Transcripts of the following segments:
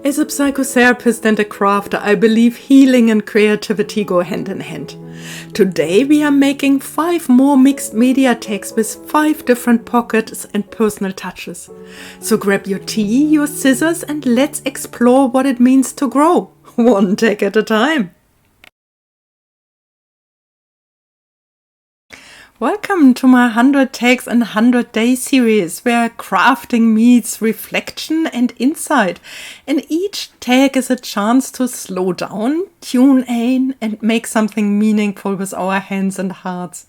As a psychotherapist and a crafter, I believe healing and creativity go hand in hand. Today we are making 5 more mixed media tags with 5 different pockets and personal touches. So grab your tea, your scissors, and let's explore what it means to grow, one tag at a time. Welcome to my 100 Tags and 100 Day series, where crafting meets reflection and insight. And each tag is a chance to slow down, tune in, and make something meaningful with our hands and hearts.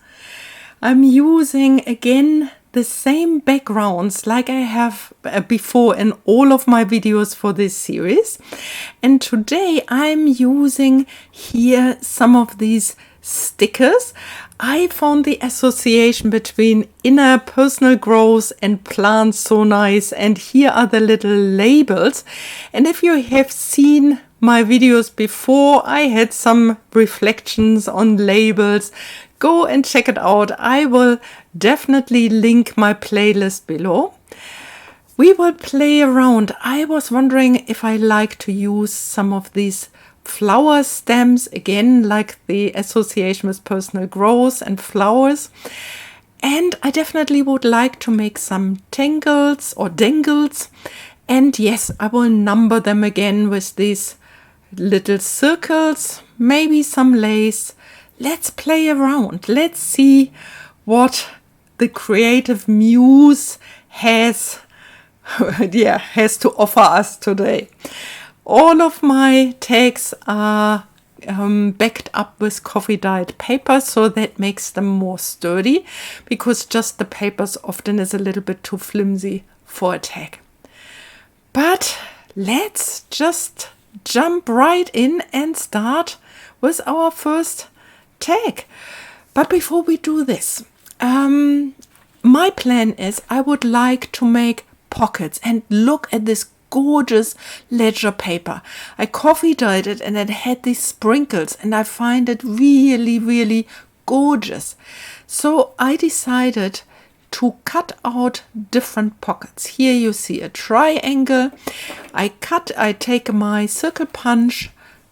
I'm using again the same backgrounds like I have before in all of my videos for this series. And today I'm using here some of these stickers. I found the association between inner personal growth and plants so nice, and here are the little labels. And if you have seen my videos before, I had some reflections on labels. Go and check it out. I will definitely link my playlist below. We will play around. I was wondering if I like to use some of these flower stems, again, like the association with personal growth and flowers. And I definitely would like to make some tangles or dangles. And yes, I will number them again with these little circles, maybe some lace. Let's play around. Let's see what the creative muse has to offer us today. All of my tags are backed up with coffee dyed paper, so that makes them more sturdy, because just the papers often is a little bit too flimsy for a tag. But let's just jump right in and start with our first tag. But before we do this, my plan is I would like to make pockets, and look at this gorgeous ledger paper. I coffee dyed it and it had these sprinkles, and I find it really, really gorgeous. So I decided to cut out different pockets. Here you see a triangle. I take my circle punch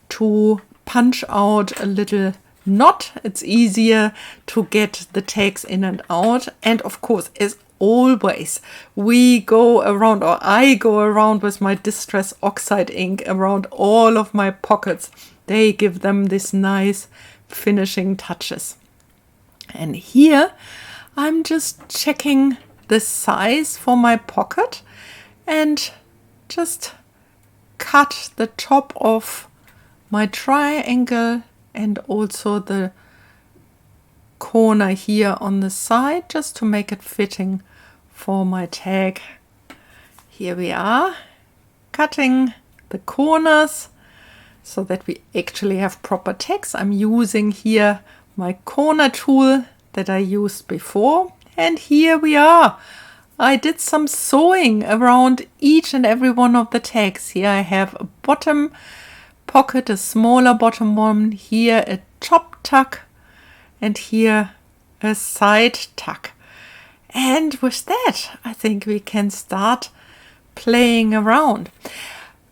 to punch out a little knot. It's easier to get the tags in and out. And of course, as always, I go around with my Distress Oxide ink around all of my pockets. They give them this nice finishing touches. And here I'm just checking the size for my pocket and just cut the top of my triangle and also the corner here on the side, just to make it fitting for my tag. Here we are, cutting the corners so that we actually have proper tags. I'm using here my corner tool that I used before, and here we are. I did some sewing around each and every one of the tags. Here I have a bottom pocket, a smaller bottom one, here a top tuck, and here a side tuck. And with that, I think we can start playing around.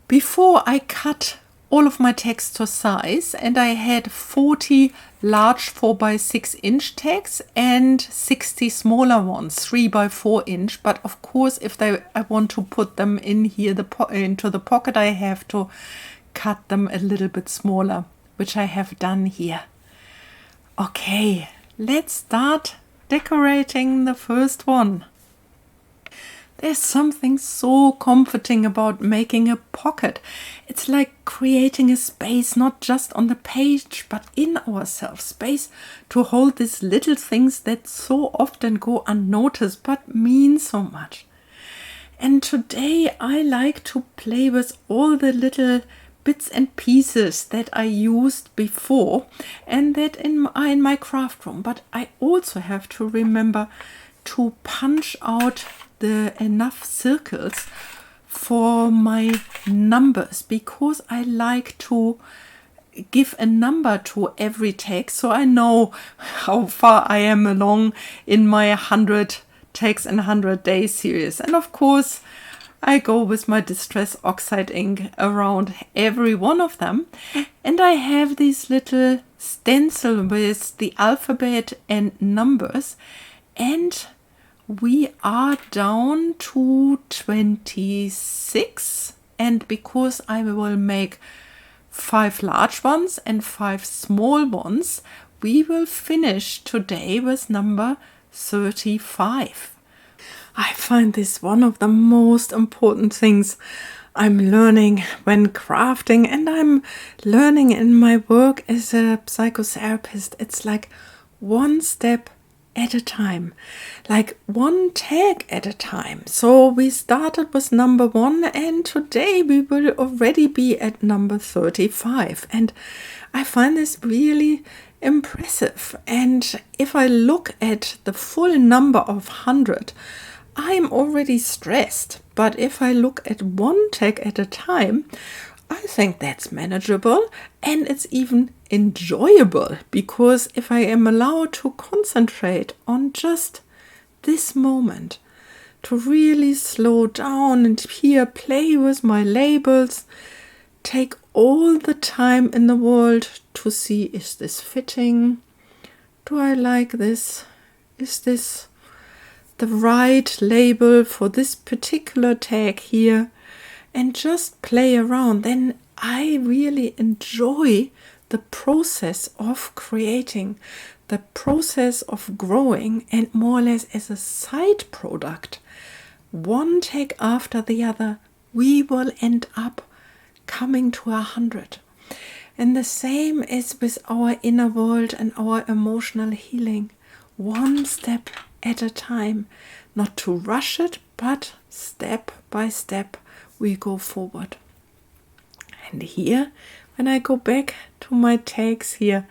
Before I cut all of my tags to size, and I had 40 large 4x6 inch tags and 60 smaller ones, 3x4 inch. But of course, if I want to put them in here into the pocket, I have to cut them a little bit smaller, which I have done here. Okay, let's start decorating the first one. There's something so comforting about making a pocket. It's like creating a space, not just on the page, but in ourselves. Space to hold these little things that so often go unnoticed, but mean so much. And today I like to play with all the little bits and pieces that I used before and that are in my craft room. But I also have to remember to punch out enough circles for my numbers, because I like to give a number to every tag so I know how far I am along in my 100 Tags and 100 Days series. And of course, I go with my Distress Oxide ink around every one of them. And I have this little stencil with the alphabet and numbers. And we are down to 26. And because I will make 5 large ones and 5 small ones, we will finish today with number 35. I find this one of the most important things I'm learning when crafting, and I'm learning in my work as a psychotherapist. It's like one step at a time, like one tag at a time. So we started with number 1, and today we will already be at number 35. And I find this really impressive. And if I look at the full number of 100, I'm already stressed. But if I look at one tag at a time, I think that's manageable, and it's even enjoyable, because if I am allowed to concentrate on just this moment, to really slow down and here play with my labels, take all the time in the world to see, is this fitting? Do I like this? Is this the right label for this particular tag here? And just play around, then I really enjoy the process of creating, the process of growing, and more or less as a side product, one tag after the other, we will end up coming to 100. And the same is with our inner world and our emotional healing, one step at a time, not to rush it, but step by step we go forward. And here, when I go back to my tags here,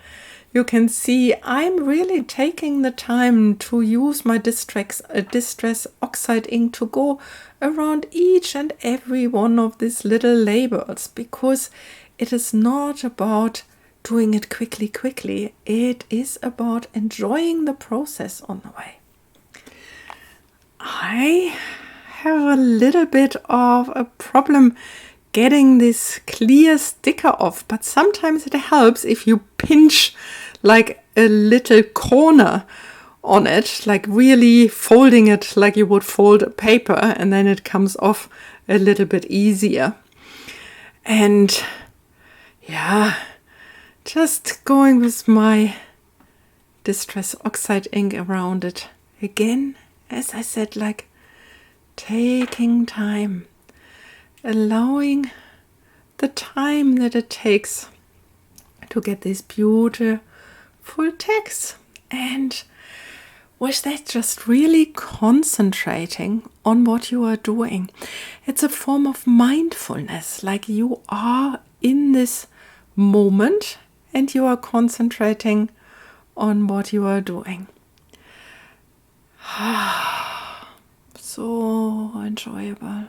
you can see I'm really taking the time to use my Distress Oxide ink to go around each and every one of these little labels, because it is not about doing it quickly. It is about enjoying the process on the way. I have a little bit of a problem getting this clear sticker off, but sometimes it helps if you pinch like a little corner on it, like really folding it like you would fold a paper, and then it comes off a little bit easier. And yeah, just going with my Distress Oxide ink around it again, as I said, like taking time, allowing the time that it takes to get these beautiful text, and with that just really concentrating on what you are doing. It's a form of mindfulness, like you are in this moment and you are concentrating on what you are doing. So enjoyable.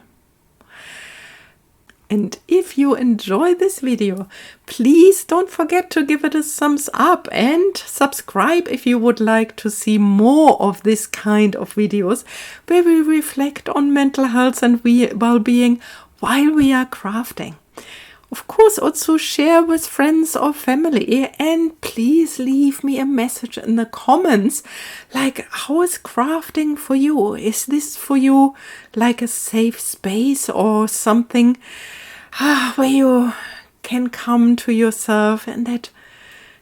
And if you enjoy this video, please don't forget to give it a thumbs up and subscribe if you would like to see more of this kind of videos where we reflect on mental health and well-being while we are crafting. Of course, also share with friends or family, and please leave me a message in the comments, like, how is crafting for you? Is this for you like a safe space or something where you can come to yourself, and that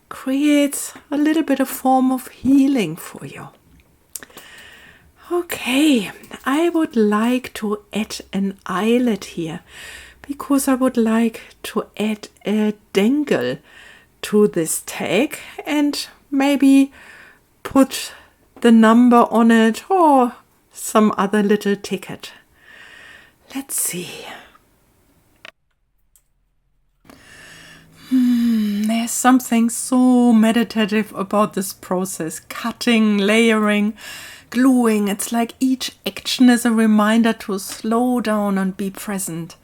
creates a little bit of form of healing for you? Okay, I would like to add an eyelet here, because I would like to add a dangle to this tag and maybe put the number on it or some other little ticket. Let's see. There's something so meditative about this process. Cutting, layering, gluing. It's like each action is a reminder to slow down and be present.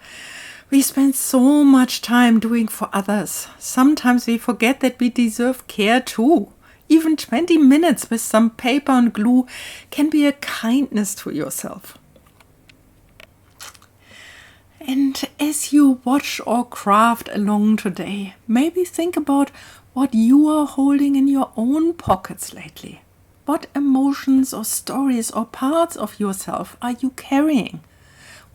We spend so much time doing for others. Sometimes we forget that we deserve care too. Even 20 minutes with some paper and glue can be a kindness to yourself. And as you watch or craft along today, maybe think about what you are holding in your own pockets lately. What emotions or stories or parts of yourself are you carrying?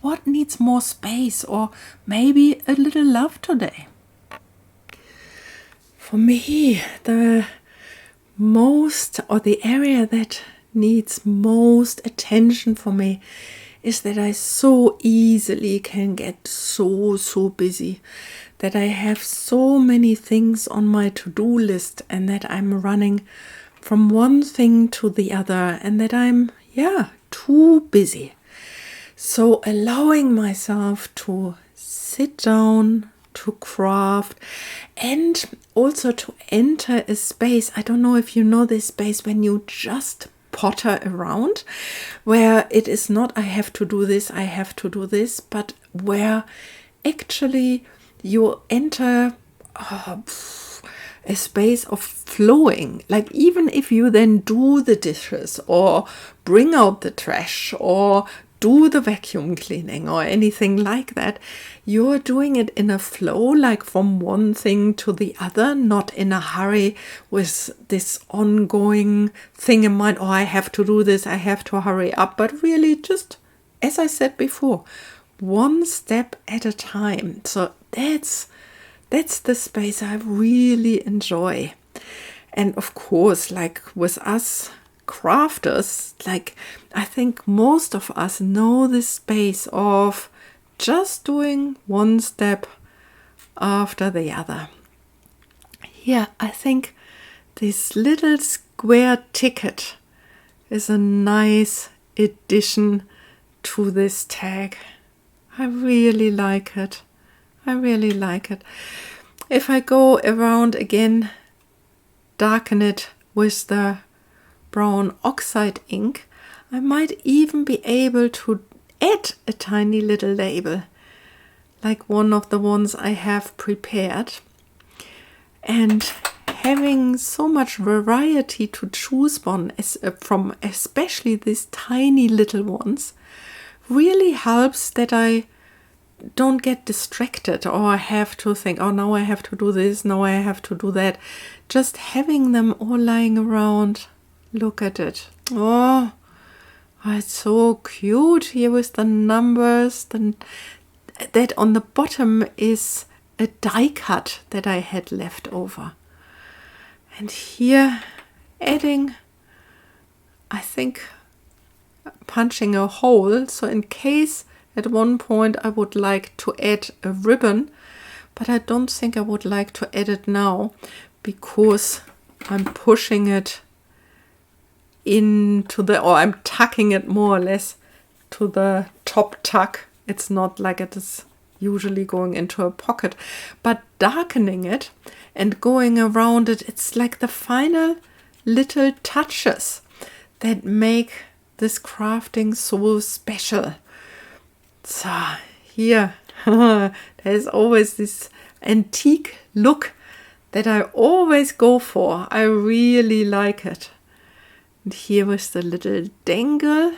What needs more space or maybe a little love today? For me, the area that needs most attention for me is that I so easily can get so busy, that I have so many things on my to-do list and that I'm running from one thing to the other and that I'm, too busy. So allowing myself to sit down, to craft, and also to enter a space. I don't know if you know this space when you just potter around, where it is not I have to do this, but where actually you enter a space of flowing. Like even if you then do the dishes or bring out the trash or do the vacuum cleaning or anything like that, you're doing it in a flow, like from one thing to the other, not in a hurry with this ongoing thing in mind, I have to do this, I have to hurry up, but really just, as I said before, one step at a time. So that's the space I really enjoy. And of course, like with us crafters, like I think most of us know this space of just doing one step after the other. Here, I think this little square ticket is a nice addition to this tag. I really like it. If I go around again, darken it with the brown oxide ink, I might even be able to add a tiny little label, like one of the ones I have prepared. And having so much variety to choose from, especially these tiny little ones, really helps that I don't get distracted or I have to think, now I have to do this, now I have to do that. Just having them all lying around. Look at it. Oh, it's so cute here with the numbers. That on the bottom is a die cut that I had left over. And here adding, I think, punching a hole. So in case at one point I would like to add a ribbon, but I don't think I would like to add it now because I'm pushing it I'm tucking it more or less to the top tuck. It's not like it is usually going into a pocket, but darkening it and going around it, it's like the final little touches that make this crafting so special. So here, there's always this antique look that I always go for. I really like it. And here with the little dangle.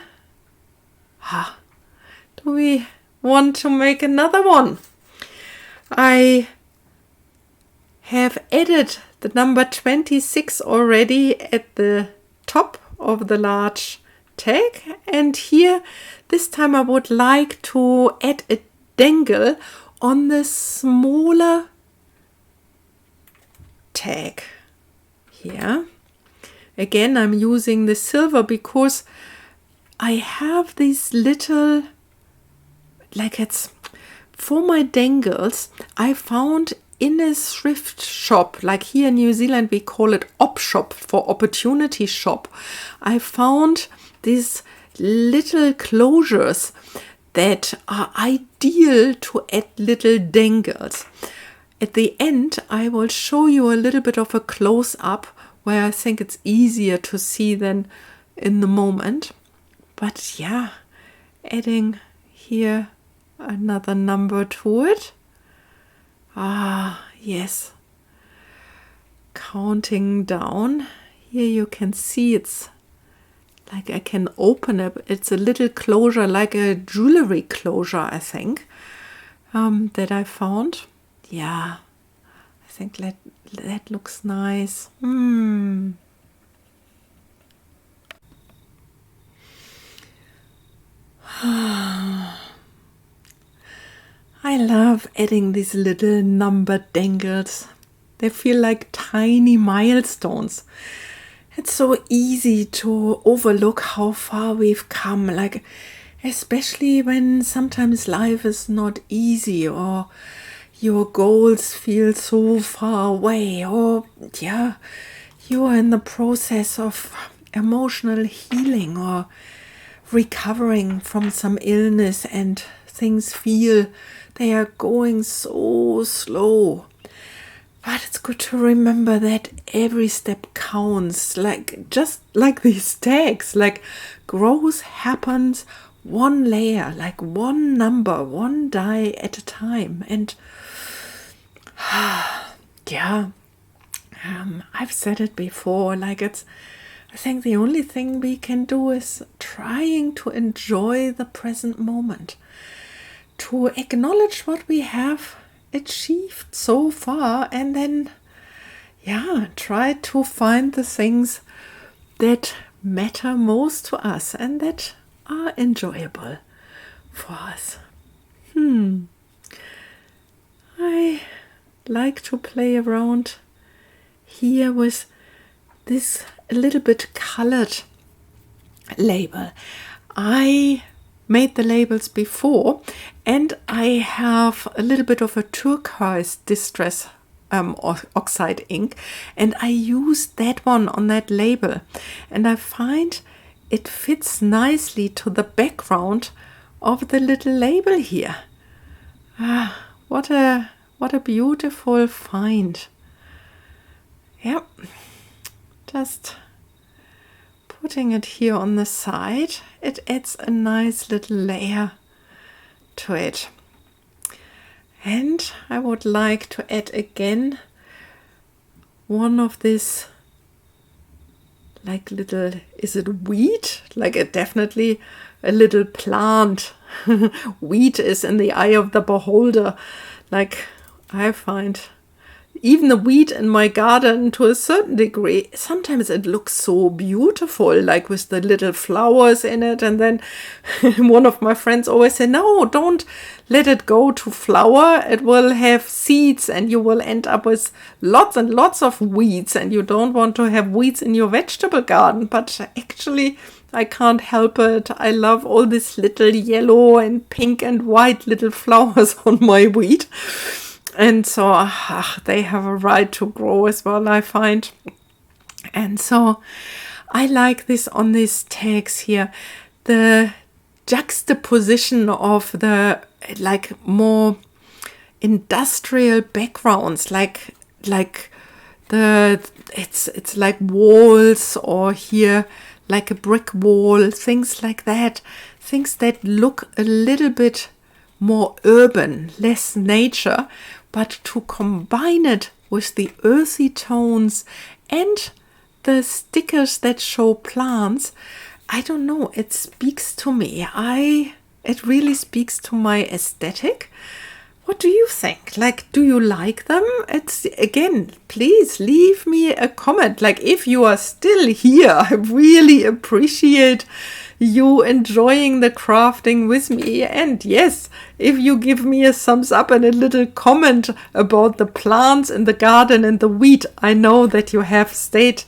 Do we want to make another one? I have added the number 26 already at the top of the large tag, and here this time I would like to add a dangle on the smaller tag here. Again, I'm using the silver because I have these little, it's for my dangles. I found in a thrift shop, like here in New Zealand we call it op shop, for opportunity shop. I found these little closures that are ideal to add little dangles. At the end, I will show you a little bit of a close-up where I think it's easier to see than in the moment. But yeah, adding here another number to it. Yes. Counting down. Here you can see it's like I can open it. It's a little closure, like a jewelry closure, I think. that I found. Yeah, I think that looks nice. I love adding these little number dangles. They feel like tiny milestones. It's so easy to overlook how far we've come, like especially when sometimes life is not easy or your goals feel so far away, or you are in the process of emotional healing or recovering from some illness and things feel they are going so slow. But it's good to remember that every step counts, like just like these tags, like growth happens one layer, like one number, one die at a time. And I've said it before, like I think the only thing we can do is trying to enjoy the present moment, to acknowledge what we have achieved so far, and then try to find the things that matter most to us and that are enjoyable for us. I like to play around here with this a little bit colored label. I made the labels before, and I have a little bit of a turquoise distress oxide ink, and I used that one on that label, and I find it fits nicely to the background of the little label here. What a beautiful find. Yep, just putting it here on the side, it adds a nice little layer to it. And I would like to add again one of this, like little, is it wheat? Like definitely a little plant. Wheat is in the eye of the beholder. Like I find even the wheat in my garden, to a certain degree, sometimes it looks so beautiful, like with the little flowers in it. And then one of my friends always said, no, don't let it go to flower. It will have seeds and you will end up with lots and lots of weeds, and you don't want to have weeds in your vegetable garden. But actually, I can't help it. I love all these little yellow and pink and white little flowers on my wheat. And so they have a right to grow as well, I find. And so I like this on these tags here, the juxtaposition of the like more industrial backgrounds, like it's like walls, or here like a brick wall, things like that, things that look a little bit more urban, less nature, but to combine it with the earthy tones and the stickers that show plants, I don't know, it speaks to me. It really speaks to my aesthetic. What do you think? Like, do you like them? It's, again, please leave me a comment. Like, if you are still here, I really appreciate you enjoying the crafting with me. And yes, if you give me a thumbs up and a little comment about the plants in the garden and the wheat, I know that you have stayed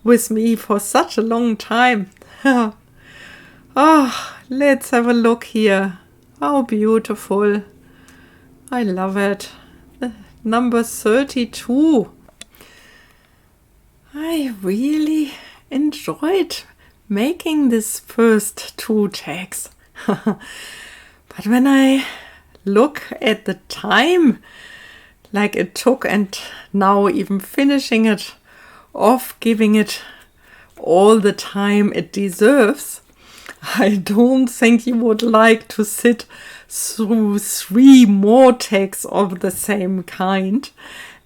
with me for such a long time. Let's have a look here. How beautiful. I love it. Number 32. I really enjoyed making this first two tags. But when I look at the time, like it took, and now even finishing it off, giving it all the time it deserves, I don't think you would like to sit through 3 more tags of the same kind.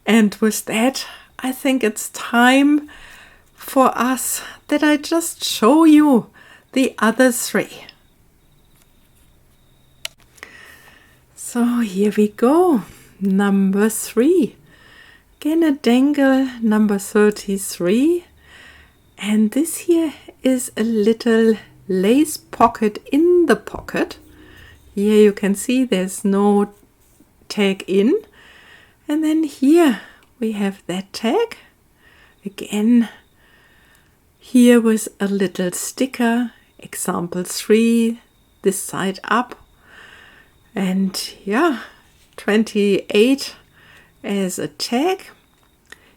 And with that, I think it's time for us that I just show you the other 3. So here we go. Number 3. Again a dangle, number 33. And this here is a little lace pocket in the pocket. Here you can see there's no tag in. And then here we have that tag. Again, here with a little sticker, example 3, this side up. And yeah, 28 as a tag.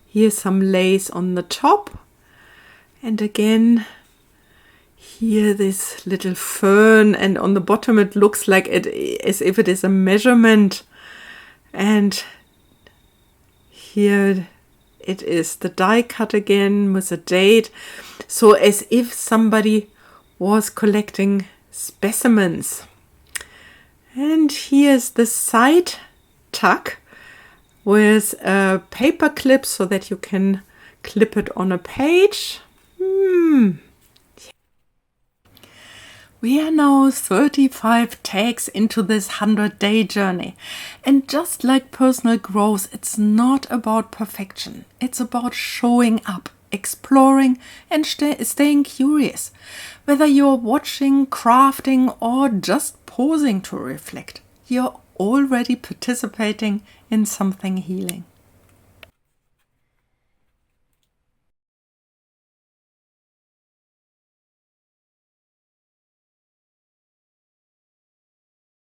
Here's some lace on the top. And again, here this little fern, and on the bottom it looks like it as if it is a measurement. And here it is the die cut again with a date. So as if somebody was collecting specimens. And here's the side tuck with a paper clip so that you can clip it on a page. We are now 35 tags into this 100-day journey. And just like personal growth, it's not about perfection. It's about showing up, exploring, and staying curious. Whether you're watching, crafting, or just pausing to reflect, you're already participating in something healing.